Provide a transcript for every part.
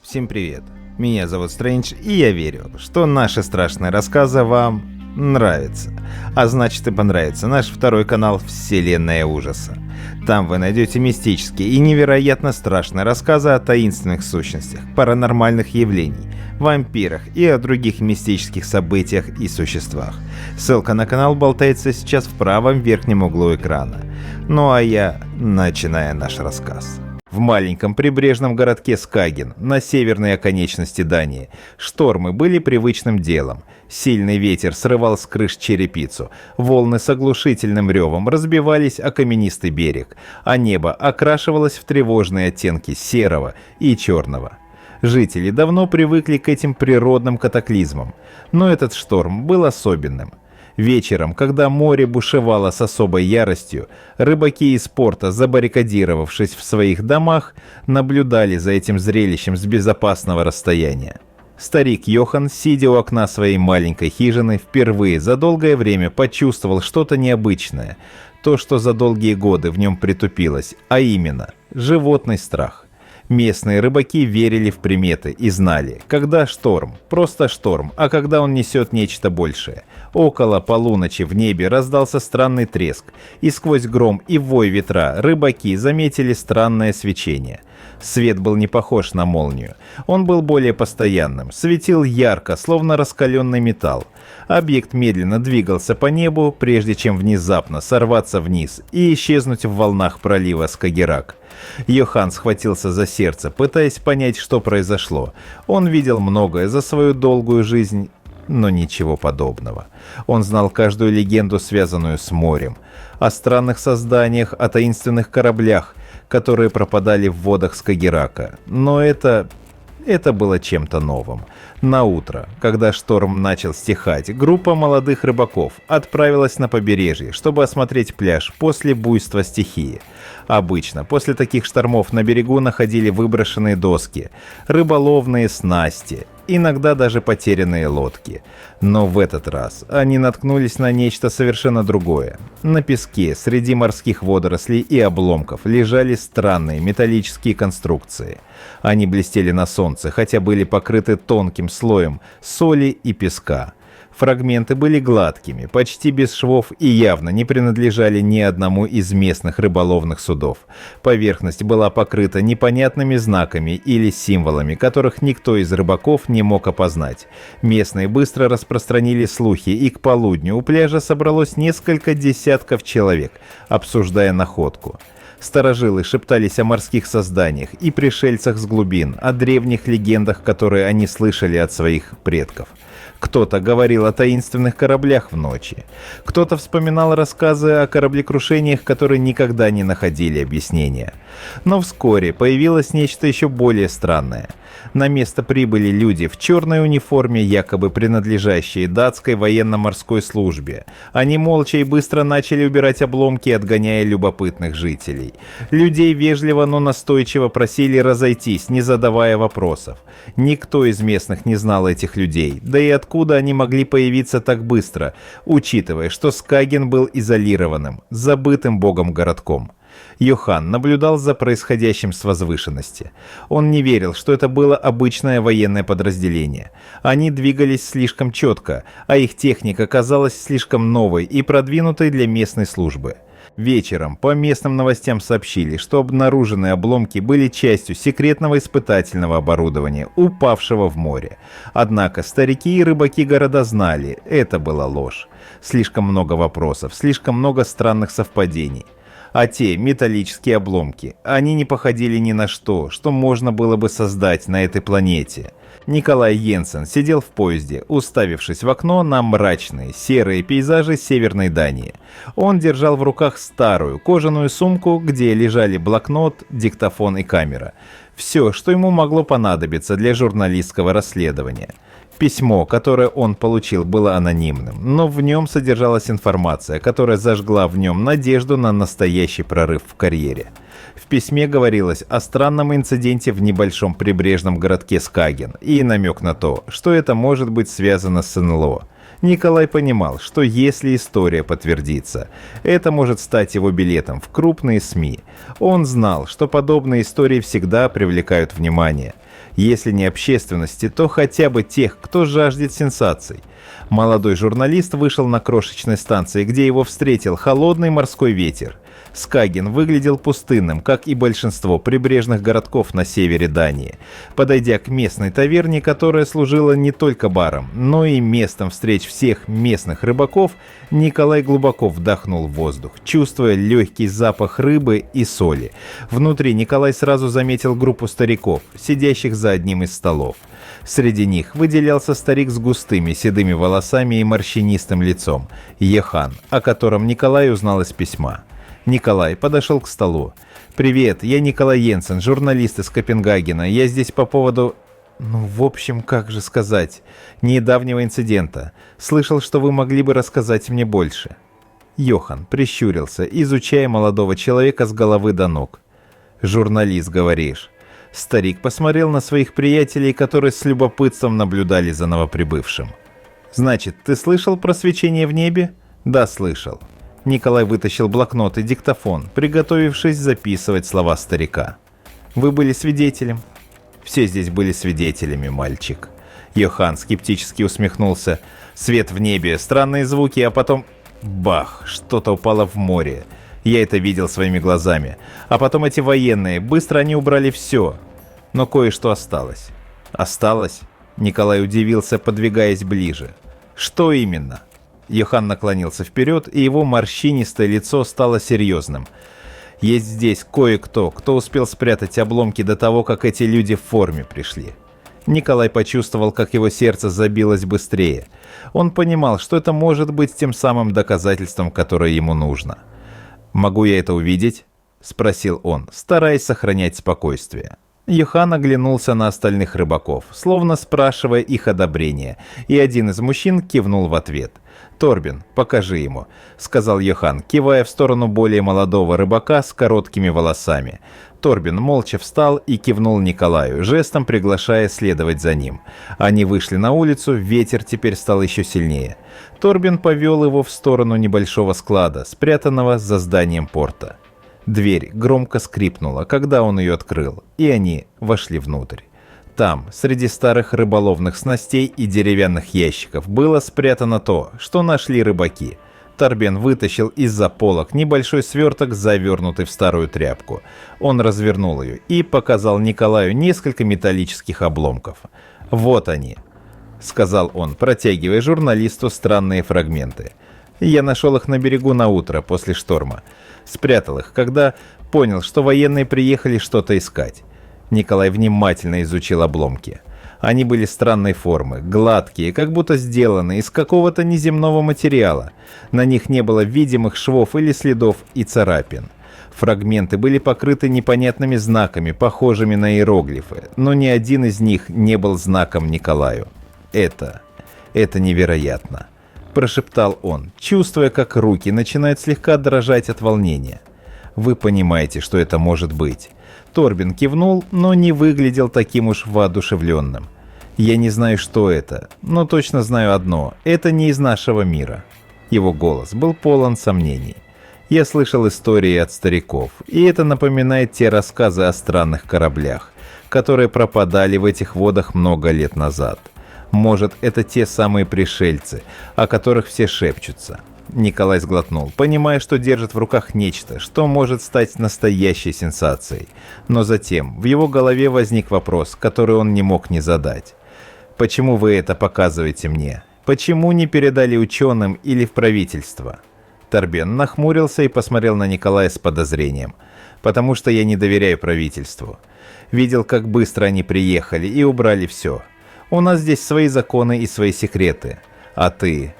Всем привет, меня зовут Стрэндж, и я верю, что наши страшные рассказы вам нравятся. А значит и понравится наш второй канал «Вселенная ужаса». Там вы найдете мистические и невероятно страшные рассказы о таинственных сущностях, паранормальных явлениях, вампирах и о других мистических событиях и существах. Ссылка на канал болтается сейчас в правом верхнем углу экрана. Ну а я начинаю наш рассказ. В маленьком прибрежном городке Скаген, на северной оконечности Дании, штормы были привычным делом. Сильный ветер срывал с крыш черепицу, волны с оглушительным ревом разбивались о каменистый берег, а небо окрашивалось в тревожные оттенки серого и черного. Жители давно привыкли к этим природным катаклизмам, но этот шторм был особенным. Вечером, когда море бушевало с особой яростью, рыбаки из порта, забаррикадировавшись в своих домах, наблюдали за этим зрелищем с безопасного расстояния. Старик Йохан, сидя у окна своей маленькой хижины, впервые за долгое время почувствовал что-то необычное, то, что за долгие годы в нем притупилось, а именно животный страх. Местные рыбаки верили в приметы и знали, когда шторм, просто шторм, а когда он несет нечто большее. Около полуночи в небе раздался странный треск, и сквозь гром и вой ветра рыбаки заметили странное свечение. Свет был не похож на молнию, он был более постоянным, светил ярко, словно раскаленный металл. Объект медленно двигался по небу, прежде чем внезапно сорваться вниз и исчезнуть в волнах пролива Скагеррак. Йохан схватился за сердце, пытаясь понять, что произошло. Он видел многое за свою долгую жизнь, но ничего подобного. Он знал каждую легенду, связанную с морем, о странных созданиях, о таинственных кораблях, которые пропадали в водах Скагеррака. Но это было чем-то новым. На утро, когда шторм начал стихать, группа молодых рыбаков отправилась на побережье, чтобы осмотреть пляж после буйства стихии. Обычно после таких штормов на берегу находили выброшенные доски, рыболовные снасти, иногда даже потерянные лодки. Но в этот раз они наткнулись на нечто совершенно другое. На песке среди морских водорослей и обломков лежали странные металлические конструкции. Они блестели на солнце, хотя были покрыты тонким слоем соли и песка. Фрагменты были гладкими, почти без швов и явно не принадлежали ни одному из местных рыболовных судов. Поверхность была покрыта непонятными знаками или символами, которых никто из рыбаков не мог опознать. Местные быстро распространили слухи, и к полудню у пляжа собралось несколько десятков человек, обсуждая находку. Старожилы шептались о морских созданиях и пришельцах с глубин, о древних легендах, которые они слышали от своих предков. Кто-то говорил о таинственных кораблях в ночи. Кто-то вспоминал рассказы о кораблекрушениях, которые никогда не находили объяснения. Но вскоре появилось нечто еще более странное. На место прибыли люди в черной униформе, якобы принадлежащие датской военно-морской службе. Они молча и быстро начали убирать обломки, отгоняя любопытных жителей. Людей вежливо, но настойчиво просили разойтись, не задавая вопросов. Никто из местных не знал этих людей, да и откуда они могли появиться так быстро, учитывая, что Скаген был изолированным, забытым богом городком. Йохан наблюдал за происходящим с возвышенности. Он не верил, что это было обычное военное подразделение. Они двигались слишком четко, а их техника казалась слишком новой и продвинутой для местной службы. Вечером по местным новостям сообщили, что обнаруженные обломки были частью секретного испытательного оборудования, упавшего в море. Однако старики и рыбаки города знали, это была ложь. Слишком много вопросов, слишком много странных совпадений. А те металлические обломки, они не походили ни на что, что можно было бы создать на этой планете. Николай Йенсен сидел в поезде, уставившись в окно на мрачные серые пейзажи северной Дании. Он держал в руках старую кожаную сумку, где лежали блокнот, диктофон и камера. Все, что ему могло понадобиться для журналистского расследования. Письмо, которое он получил, было анонимным, но в нем содержалась информация, которая зажгла в нем надежду на настоящий прорыв в карьере. В письме говорилось о странном инциденте в небольшом прибрежном городке Скаген и намек на то, что это может быть связано с НЛО. Николай понимал, что если история подтвердится, это может стать его билетом в крупные СМИ. Он знал, что подобные истории всегда привлекают внимание. Если не общественности, то хотя бы тех, кто жаждет сенсаций. Молодой журналист вышел на крошечной станции, где его встретил холодный морской ветер. Скаген выглядел пустынным, как и большинство прибрежных городков на севере Дании. Подойдя к местной таверне, которая служила не только баром, но и местом встреч всех местных рыбаков, Николай глубоко вдохнул воздух, чувствуя легкий запах рыбы и соли. Внутри Николай сразу заметил группу стариков, сидящих за одним из столов. Среди них выделялся старик с густыми седыми волосами и морщинистым лицом, Ехан, о котором Николай узнал из письма. Николай подошел к столу. «Привет, я Николай Йенсен, журналист из Копенгагена. Я здесь по поводу... в общем, как же сказать, недавнего инцидента. Слышал, что вы могли бы рассказать мне больше». Йохан прищурился, изучая молодого человека с головы до ног. «Журналист, говоришь?» Старик посмотрел на своих приятелей, которые с любопытством наблюдали за новоприбывшим. «Значит, ты слышал про свечение в небе?» «Да, слышал». Николай вытащил блокнот и диктофон, приготовившись записывать слова старика. «Вы были свидетелем?» «Все здесь были свидетелями, мальчик». Йохан скептически усмехнулся. «Свет в небе, странные звуки, а потом... бах! Что-то упало в море. Я это видел своими глазами. А потом эти военные, быстро они убрали все. Но кое-что осталось». «Осталось?» Николай удивился, подвигаясь ближе. «Что именно?» Йохан наклонился вперед, и его морщинистое лицо стало серьезным. «Есть здесь кое-кто, кто успел спрятать обломки до того, как эти люди в форме пришли». Николай почувствовал, как его сердце забилось быстрее. Он понимал, что это может быть тем самым доказательством, которое ему нужно. «Могу я это увидеть?» – спросил он, стараясь сохранять спокойствие. Йохан оглянулся на остальных рыбаков, словно спрашивая их одобрения, и один из мужчин кивнул в ответ. «Торбин, покажи ему», — сказал Йохан, кивая в сторону более молодого рыбака с короткими волосами. Торбин молча встал и кивнул Николаю, жестом приглашая следовать за ним. Они вышли на улицу, ветер теперь стал еще сильнее. Торбин повел его в сторону небольшого склада, спрятанного за зданием порта. Дверь громко скрипнула, когда он ее открыл, и они вошли внутрь. Там, среди старых рыболовных снастей и деревянных ящиков, было спрятано то, что нашли рыбаки. Торбен вытащил из-за полок небольшой сверток, завернутый в старую тряпку. Он развернул ее и показал Николаю несколько металлических обломков. «Вот они», — сказал он, протягивая журналисту странные фрагменты. «Я нашел их на берегу на утро после шторма. Спрятал их, когда понял, что военные приехали что-то искать». Николай внимательно изучил обломки. Они были странной формы, гладкие, как будто сделаны из какого-то неземного материала. На них не было видимых швов или следов и царапин. Фрагменты были покрыты непонятными знаками, похожими на иероглифы, но ни один из них не был знаком Николаю. Это невероятно», – прошептал он, чувствуя, как руки начинают слегка дрожать от волнения. «Вы понимаете, что это может быть». Торбин кивнул, но не выглядел таким уж воодушевленным. «Я не знаю, что это, но точно знаю одно – это не из нашего мира». Его голос был полон сомнений. «Я слышал истории от стариков, и это напоминает те рассказы о странных кораблях, которые пропадали в этих водах много лет назад. Может, это те самые пришельцы, о которых все шепчутся». Николай сглотнул, понимая, что держит в руках нечто, что может стать настоящей сенсацией. Но затем в его голове возник вопрос, который он не мог не задать. «Почему вы это показываете мне? Почему не передали ученым или в правительство?» Торбен нахмурился и посмотрел на Николая с подозрением. «Потому что я не доверяю правительству. Видел, как быстро они приехали и убрали все. У нас здесь свои законы и свои секреты. А ты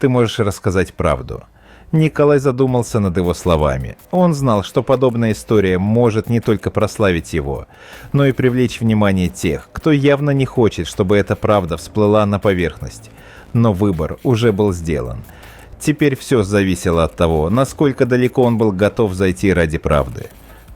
можешь рассказать правду». Николай задумался над его словами. Он знал, что подобная история может не только прославить его, но и привлечь внимание тех, кто явно не хочет, чтобы эта правда всплыла на поверхность. Но выбор уже был сделан. Теперь все зависело от того, насколько далеко он был готов зайти ради правды.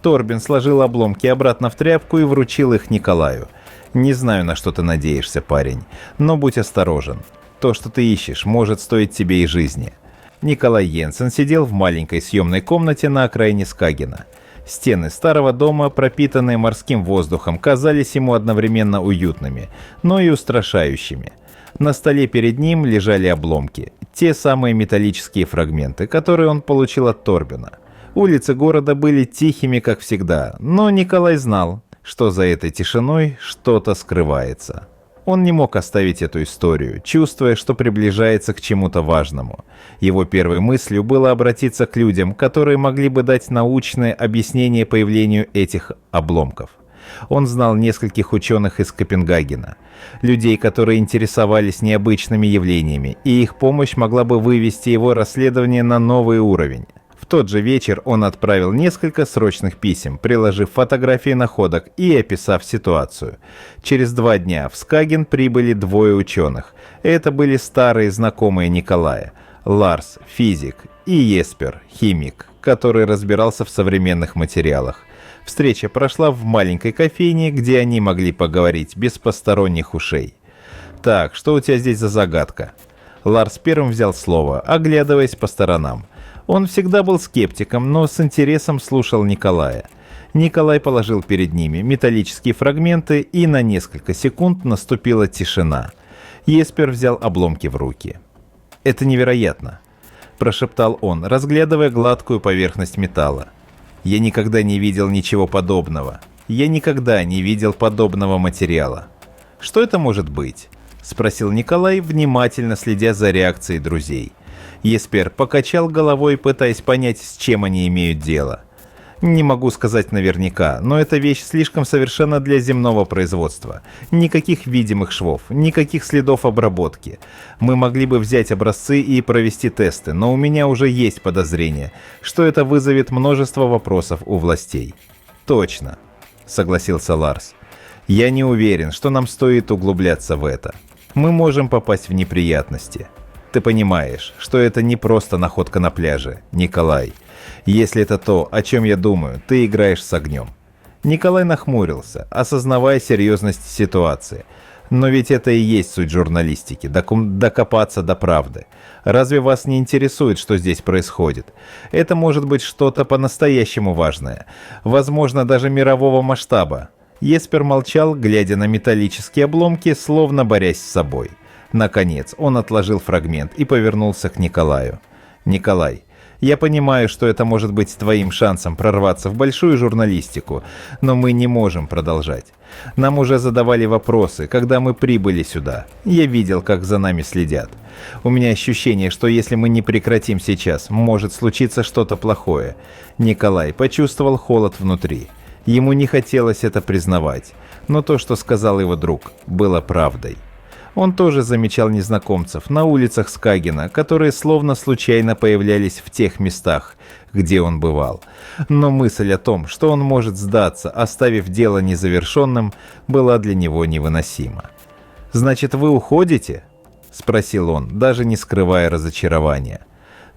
Торбин сложил обломки обратно в тряпку и вручил их Николаю. «Не знаю, на что ты надеешься, парень, но будь осторожен. То, что ты ищешь, может стоить тебе и жизни». Николай Йенсен сидел в маленькой съемной комнате на окраине Скагена. Стены старого дома, пропитанные морским воздухом, казались ему одновременно уютными, но и устрашающими. На столе перед ним лежали обломки, те самые металлические фрагменты, которые он получил от Торбина. Улицы города были тихими, как всегда, но Николай знал, что за этой тишиной что-то скрывается. Он не мог оставить эту историю, чувствуя, что приближается к чему-то важному. Его первой мыслью было обратиться к людям, которые могли бы дать научное объяснение появлению этих обломков. Он знал нескольких ученых из Копенгагена, людей, которые интересовались необычными явлениями, и их помощь могла бы вывести его расследование на новый уровень. В тот же вечер он отправил несколько срочных писем, приложив фотографии находок и описав ситуацию. Через 2 дня в Скаген прибыли 2 ученых. Это были старые знакомые Николая: Ларс, физик, и Еспер, химик, который разбирался в современных материалах. Встреча прошла в маленькой кофейне, где они могли поговорить без посторонних ушей. «Так, что у тебя здесь за загадка?» Ларс первым взял слово, оглядываясь по сторонам. Он всегда был скептиком, но с интересом слушал Николая. Николай положил перед ними металлические фрагменты, и на несколько секунд наступила тишина. Еспер взял обломки в руки. «Это невероятно», – прошептал он, разглядывая гладкую поверхность металла. «Я никогда не видел ничего подобного. Я никогда не видел подобного материала». «Что это может быть?» – спросил Николай, внимательно следя за реакцией друзей. Еспер покачал головой, пытаясь понять, с чем они имеют дело. «Не могу сказать наверняка, но эта вещь слишком совершенна для земного производства. Никаких видимых швов, никаких следов обработки. Мы могли бы взять образцы и провести тесты, но у меня уже есть подозрение, что это вызовет множество вопросов у властей». «Точно», — согласился Ларс. «Я не уверен, что нам стоит углубляться в это. Мы можем попасть в неприятности. Ты понимаешь, что это не просто находка на пляже, Николай. Если это то, о чем я думаю, ты играешь с огнем». Николай нахмурился, осознавая серьезность ситуации. «Но ведь это и есть суть журналистики – докопаться до правды. Разве вас не интересует, что здесь происходит? Это может быть что-то по-настоящему важное, возможно, даже мирового масштаба». Еспер молчал, глядя на металлические обломки, словно борясь с собой. Наконец, он отложил фрагмент и повернулся к Николаю. «Николай, я понимаю, что это может быть твоим шансом прорваться в большую журналистику, но мы не можем продолжать. Нам уже задавали вопросы, когда мы прибыли сюда. Я видел, как за нами следят. У меня ощущение, что если мы не прекратим сейчас, может случиться что-то плохое». Николай почувствовал холод внутри. Ему не хотелось это признавать, но то, что сказал его друг, было правдой. Он тоже замечал незнакомцев на улицах Скагена, которые словно случайно появлялись в тех местах, где он бывал. Но мысль о том, что он может сдаться, оставив дело незавершенным, была для него невыносима. «Значит, вы уходите?» – спросил он, даже не скрывая разочарования.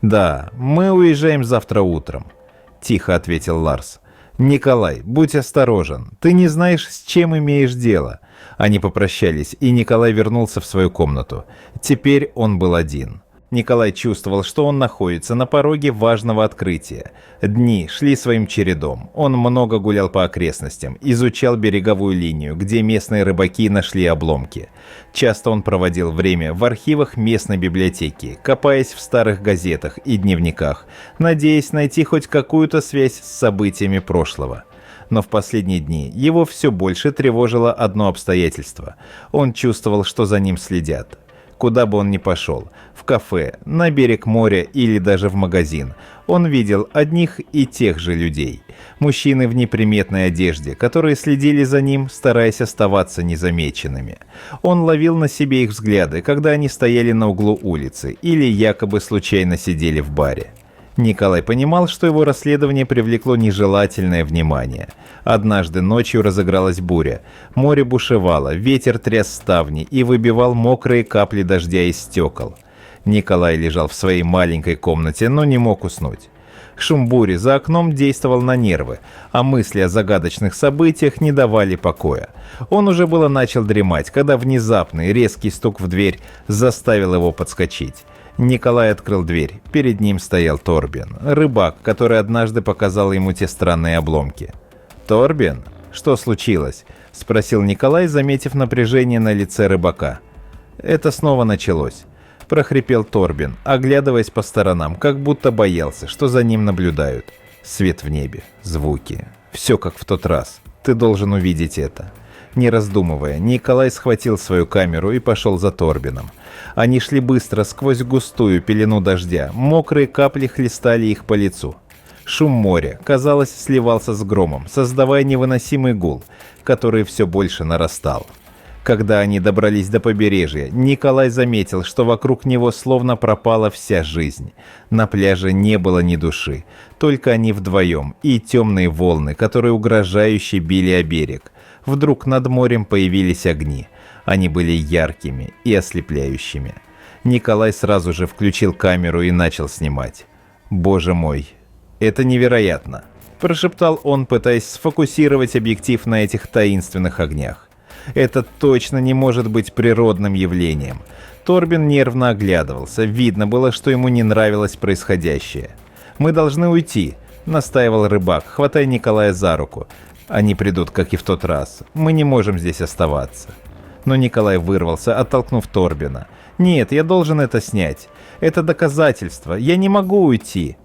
«Да, мы уезжаем завтра утром», – тихо ответил Ларс. «Николай, будь осторожен, ты не знаешь, с чем имеешь дело». Они попрощались, и Николай вернулся в свою комнату. Теперь он был один. Николай чувствовал, что он находится на пороге важного открытия. Дни шли своим чередом. Он много гулял по окрестностям, изучал береговую линию, где местные рыбаки нашли обломки. Часто он проводил время в архивах местной библиотеки, копаясь в старых газетах и дневниках, надеясь найти хоть какую-то связь с событиями прошлого. Но в последние дни его все больше тревожило одно обстоятельство. Он чувствовал, что за ним следят. Куда бы он ни пошел, в кафе, на берег моря или даже в магазин, он видел одних и тех же людей. Мужчины в неприметной одежде, которые следили за ним, стараясь оставаться незамеченными. Он ловил на себе их взгляды, когда они стояли на углу улицы или якобы случайно сидели в баре. Николай понимал, что его расследование привлекло нежелательное внимание. Однажды ночью разыгралась буря. Море бушевало, ветер тряс ставни и выбивал мокрые капли дождя из стекол. Николай лежал в своей маленькой комнате, но не мог уснуть. Шум бури за окном действовал на нервы, а мысли о загадочных событиях не давали покоя. Он уже было начал дремать, когда внезапный резкий стук в дверь заставил его подскочить. Николай открыл дверь. Перед ним стоял Торбин, рыбак, который однажды показал ему те странные обломки. «Торбин, что случилось?» – спросил Николай, заметив напряжение на лице рыбака. «Это снова началось», – прохрипел Торбин, оглядываясь по сторонам, как будто боялся, что за ним наблюдают. Свет в небе, звуки. Все как в тот раз. Ты должен увидеть это. Не раздумывая, Николай схватил свою камеру и пошел за Торбином. Они шли быстро сквозь густую пелену дождя. Мокрые капли хлестали их по лицу. Шум моря, казалось, сливался с громом, создавая невыносимый гул, который все больше нарастал. Когда они добрались до побережья, Николай заметил, что вокруг него словно пропала вся жизнь. На пляже не было ни души, только они вдвоем и темные волны, которые угрожающе били о берег. Вдруг над морем появились огни. Они были яркими и ослепляющими. Николай сразу же включил камеру и начал снимать. «Боже мой, это невероятно!» – прошептал он, пытаясь сфокусировать объектив на этих таинственных огнях. Это точно не может быть природным явлением. Торбин нервно оглядывался. Видно было, что ему не нравилось происходящее. «Мы должны уйти», – настаивал рыбак, хватая Николая за руку. «Они придут, как и в тот раз. Мы не можем здесь оставаться». Но Николай вырвался, оттолкнув Торбина. «Нет, я должен это снять. Это доказательство. Я не могу уйти».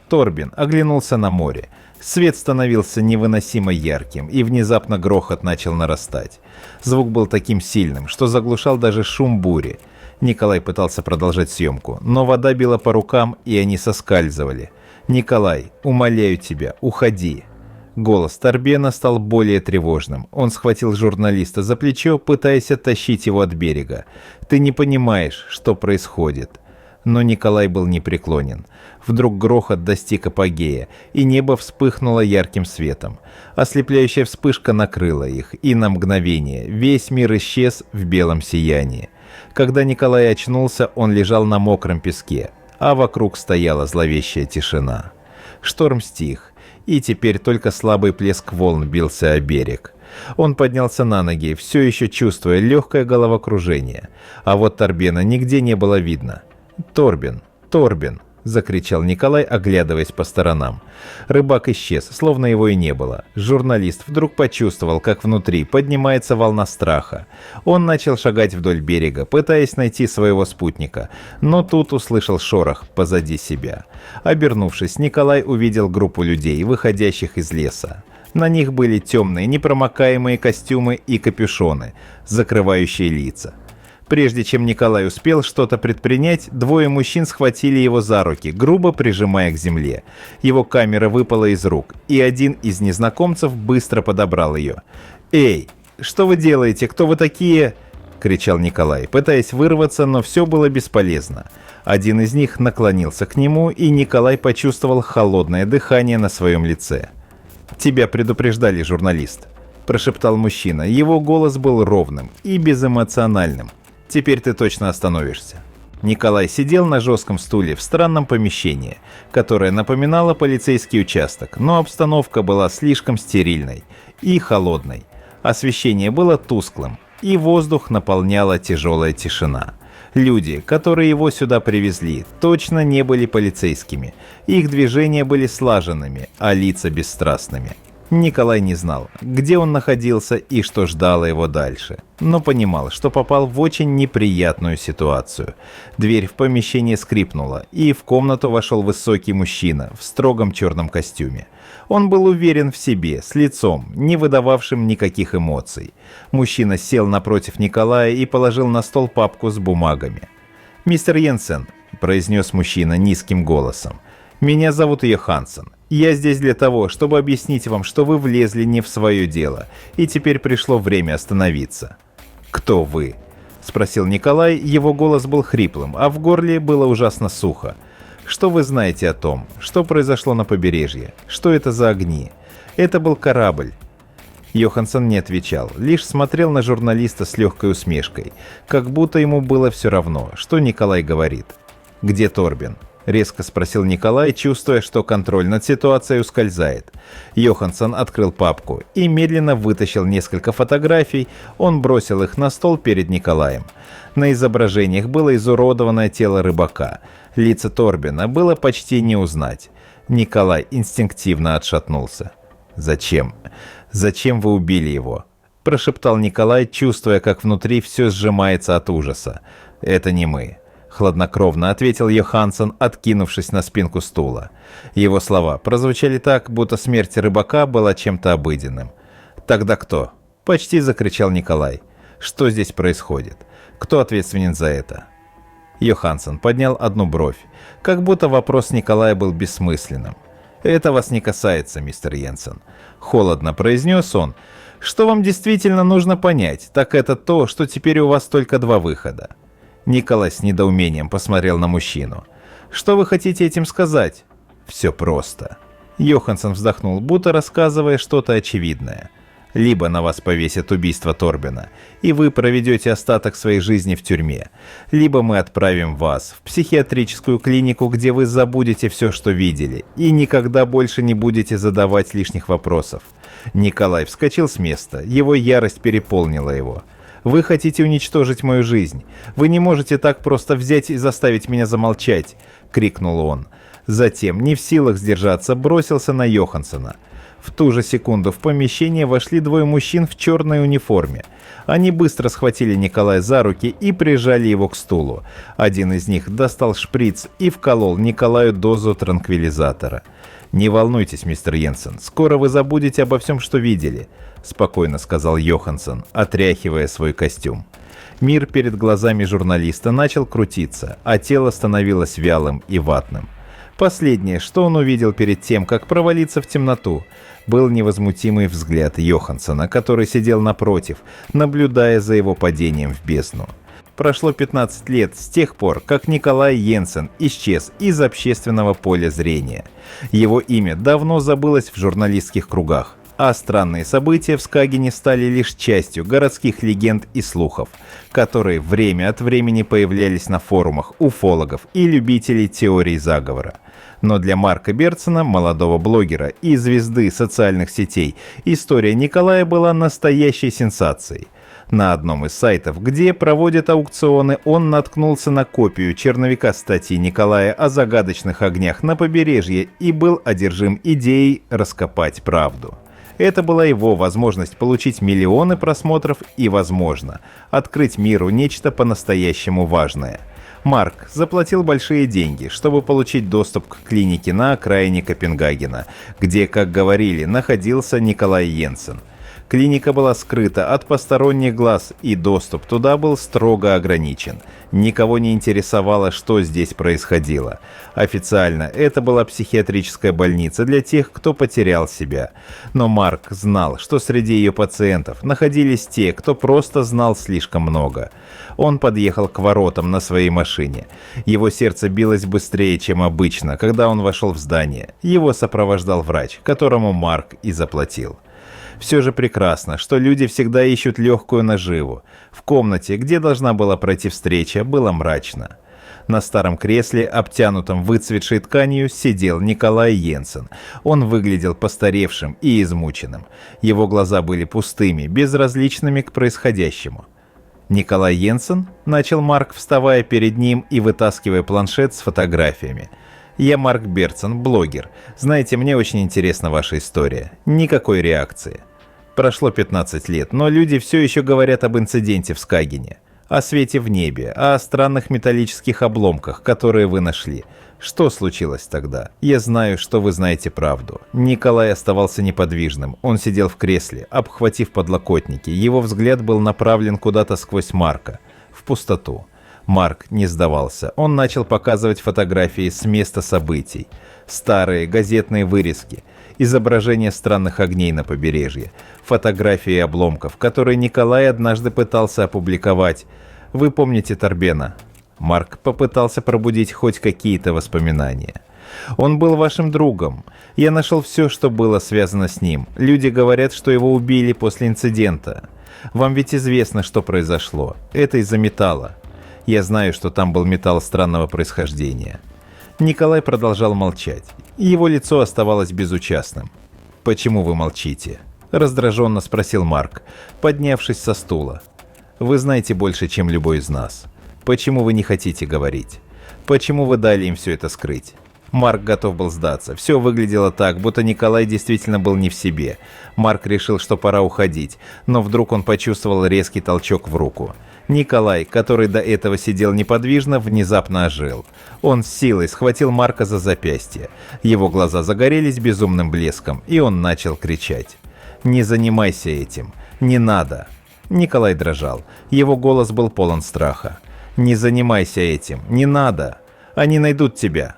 Торбин оглянулся на море. Свет становился невыносимо ярким, и внезапно грохот начал нарастать. Звук был таким сильным, что заглушал даже шум бури. Николай пытался продолжать съемку, но вода била по рукам, и они соскальзывали. «Николай, умоляю тебя, уходи». Голос Торбена стал более тревожным. Он схватил журналиста за плечо, пытаясь оттащить его от берега. «Ты не понимаешь, что происходит». Но Николай был непреклонен. Вдруг грохот достиг апогея, и небо вспыхнуло ярким светом. Ослепляющая вспышка накрыла их, и на мгновение весь мир исчез в белом сиянии. Когда Николай очнулся, он лежал на мокром песке, а вокруг стояла зловещая тишина. Шторм стих, и теперь только слабый плеск волн бился о берег. Он поднялся на ноги, все еще чувствуя легкое головокружение, а вот Торбена нигде не было видно. «Торбин! Торбин!» – закричал Николай, оглядываясь по сторонам. Рыбак исчез, словно его и не было. Журналист вдруг почувствовал, как внутри поднимается волна страха. Он начал шагать вдоль берега, пытаясь найти своего спутника, но тут услышал шорох позади себя. Обернувшись, Николай увидел группу людей, выходящих из леса. На них были темные, непромокаемые костюмы и капюшоны, закрывающие лица. Прежде чем Николай успел что-то предпринять, двое мужчин схватили его за руки, грубо прижимая к земле. Его камера выпала из рук, и один из незнакомцев быстро подобрал ее. «Эй, что вы делаете? Кто вы такие?» – кричал Николай, пытаясь вырваться, но все было бесполезно. Один из них наклонился к нему, и Николай почувствовал холодное дыхание на своем лице. «Тебя предупреждали, журналист», – прошептал мужчина. Его голос был ровным и безэмоциональным. «Теперь ты точно остановишься». Николай сидел на жестком стуле в странном помещении, которое напоминало полицейский участок, но обстановка была слишком стерильной и холодной. Освещение было тусклым, и воздух наполняла тяжелая тишина. Люди, которые его сюда привезли, точно не были полицейскими. Их движения были слаженными, а лица бесстрастными. Николай не знал, где он находился и что ждало его дальше, но понимал, что попал в очень неприятную ситуацию. Дверь в помещение скрипнула, и в комнату вошел высокий мужчина в строгом черном костюме. Он был уверен в себе, с лицом, не выдававшим никаких эмоций. Мужчина сел напротив Николая и положил на стол папку с бумагами. «Мистер Йенсен», – произнес мужчина низким голосом, – «меня зовут Йоханссон. Я здесь для того, чтобы объяснить вам, что вы влезли не в свое дело, и теперь пришло время остановиться». «Кто вы?» – спросил Николай, его голос был хриплым, а в горле было ужасно сухо. «Что вы знаете о том, что произошло на побережье? Что это за огни? Это был корабль». Йоханссон не отвечал, лишь смотрел на журналиста с легкой усмешкой, как будто ему было все равно, что Николай говорит. «Где Торбин?» – резко спросил Николай, чувствуя, что контроль над ситуацией ускользает. Йоханссон открыл папку и медленно вытащил несколько фотографий, он бросил их на стол перед Николаем. На изображениях было изуродованное тело рыбака. Лица Торбина было почти не узнать. Николай инстинктивно отшатнулся. «Зачем? Зачем вы убили его?» – прошептал Николай, чувствуя, как внутри все сжимается от ужаса. «Это не мы», – хладнокровно ответил Йоханссон, откинувшись на спинку стула. Его слова прозвучали так, будто смерть рыбака была чем-то обыденным. «Тогда кто?» – почти закричал Николай. «Что здесь происходит? Кто ответственен за это?» Йоханссон поднял одну бровь, как будто вопрос Николая был бессмысленным. «Это вас не касается, мистер Йенсен», – холодно произнес он. «Что вам действительно нужно понять, так это то, что теперь у вас только два выхода». Николай с недоумением посмотрел на мужчину. «Что вы хотите этим сказать?» «Все просто». Йоханссон вздохнул, будто рассказывая что-то очевидное. «Либо на вас повесят убийство Торбина, и вы проведете остаток своей жизни в тюрьме, либо мы отправим вас в психиатрическую клинику, где вы забудете все, что видели, и никогда больше не будете задавать лишних вопросов». Николай вскочил с места, его ярость переполнила его. «Вы хотите уничтожить мою жизнь. Вы не можете так просто взять и заставить меня замолчать!» — крикнул он. Затем, не в силах сдержаться, бросился на Йоханссона. В ту же секунду в помещение вошли двое мужчин в черной униформе. Они быстро схватили Николая за руки и прижали его к стулу. Один из них достал шприц и вколол Николаю дозу транквилизатора. «Не волнуйтесь, мистер Йенсен, скоро вы забудете обо всем, что видели», — спокойно сказал Йоханссон, отряхивая свой костюм. Мир перед глазами журналиста начал крутиться, а тело становилось вялым и ватным. Последнее, что он увидел перед тем, как провалиться в темноту, был невозмутимый взгляд Йоханссона, который сидел напротив, наблюдая за его падением в бездну. Прошло 15 лет с тех пор, как Николай Йенсен исчез из общественного поля зрения. Его имя давно забылось в журналистских кругах, а странные события в Скагене стали лишь частью городских легенд и слухов, которые время от времени появлялись на форумах уфологов и любителей теорий заговора. Но для Марка Бертсона, молодого блогера и звезды социальных сетей, история Николая была настоящей сенсацией. На одном из сайтов, где проводят аукционы, он наткнулся на копию черновика статьи Николая о загадочных огнях на побережье и был одержим идеей раскопать правду. Это была его возможность получить миллионы просмотров и, возможно, открыть миру нечто по-настоящему важное. Марк заплатил большие деньги, чтобы получить доступ к клинике на окраине Копенгагена, где, как говорили, находился Николай Йенсен. Клиника была скрыта от посторонних глаз, и доступ туда был строго ограничен. Никого не интересовало, что здесь происходило. Официально это была психиатрическая больница для тех, кто потерял себя. Но Марк знал, что среди ее пациентов находились те, кто просто знал слишком много. Он подъехал к воротам на своей машине. Его сердце билось быстрее, чем обычно, когда он вошел в здание. Его сопровождал врач, которому Марк и заплатил. Все же прекрасно, что люди всегда ищут легкую наживу. В комнате, где должна была пройти встреча, было мрачно. На старом кресле, обтянутом выцветшей тканью, сидел Николай Йенсен. Он выглядел постаревшим и измученным. Его глаза были пустыми, безразличными к происходящему. «Николай Йенсен?» – начал Марк, вставая перед ним и вытаскивая планшет с фотографиями. «Я Марк Бертсон, блогер. Знаете, мне очень интересна ваша история. Никакой реакции. Прошло 15 лет, но люди все еще говорят об инциденте в Скагене, о свете в небе, о странных металлических обломках, которые вы нашли. Что случилось тогда? Я знаю, что вы знаете правду». Николай оставался неподвижным. Он сидел в кресле, обхватив подлокотники. Его взгляд был направлен куда-то сквозь Марка, в пустоту. Марк не сдавался. Он начал показывать фотографии с места событий. Старые газетные вырезки, изображения странных огней на побережье, фотографии обломков, которые Николай однажды пытался опубликовать. Вы помните Торбена? Марк попытался пробудить хоть какие-то воспоминания. «Он был вашим другом. Я нашел все, что было связано с ним. Люди говорят, что его убили после инцидента. Вам ведь известно, что произошло. Это из-за металла. Я знаю, что там был металл странного происхождения». Николай продолжал молчать. Его лицо оставалось безучастным. «Почему вы молчите?» – раздраженно спросил Марк, поднявшись со стула. «Вы знаете больше, чем любой из нас. Почему вы не хотите говорить? Почему вы дали им все это скрыть?» Марк готов был сдаться. Все выглядело так, будто Николай действительно был не в себе. Марк решил, что пора уходить, но вдруг он почувствовал резкий толчок в руку. Николай, который до этого сидел неподвижно, внезапно ожил. Он с силой схватил Марка за запястье. Его глаза загорелись безумным блеском, и он начал кричать. «Не занимайся этим! Не надо!» Николай дрожал. Его голос был полон страха. «Не занимайся этим! Не надо! Они найдут тебя!»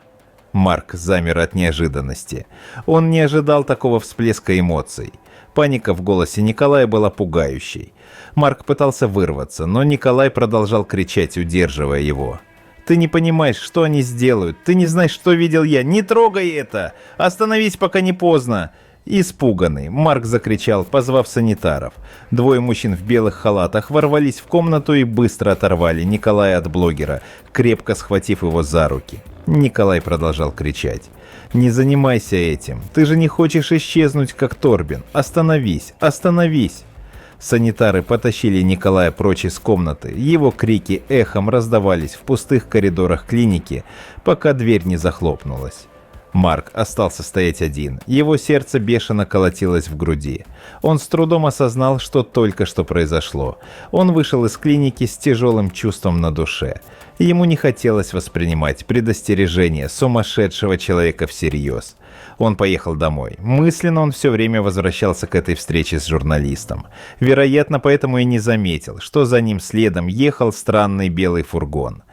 Марк замер от неожиданности. Он не ожидал такого всплеска эмоций. Паника в голосе Николая была пугающей. Марк пытался вырваться, но Николай продолжал кричать, удерживая его. «Ты не понимаешь, что они сделают. Ты не знаешь, что видел я. Не трогай это! Остановись, пока не поздно!» Испуганный, Марк закричал, позвав санитаров. Двое мужчин в белых халатах ворвались в комнату и быстро оторвали Николая от блогера, крепко схватив его за руки. Николай продолжал кричать. «Не занимайся этим. Ты же не хочешь исчезнуть, как Торбин. Остановись! Остановись!» Санитары потащили Николая прочь из комнаты. Его крики эхом раздавались в пустых коридорах клиники, пока дверь не захлопнулась. Марк остался стоять один. Его сердце бешено колотилось в груди. Он с трудом осознал, что только что произошло. Он вышел из клиники с тяжелым чувством на душе. Ему не хотелось воспринимать предостережение сумасшедшего человека всерьез. Он поехал домой. Мысленно он все время возвращался к этой встрече с журналистом. Вероятно, поэтому и не заметил, что за ним следом ехал странный белый фургон.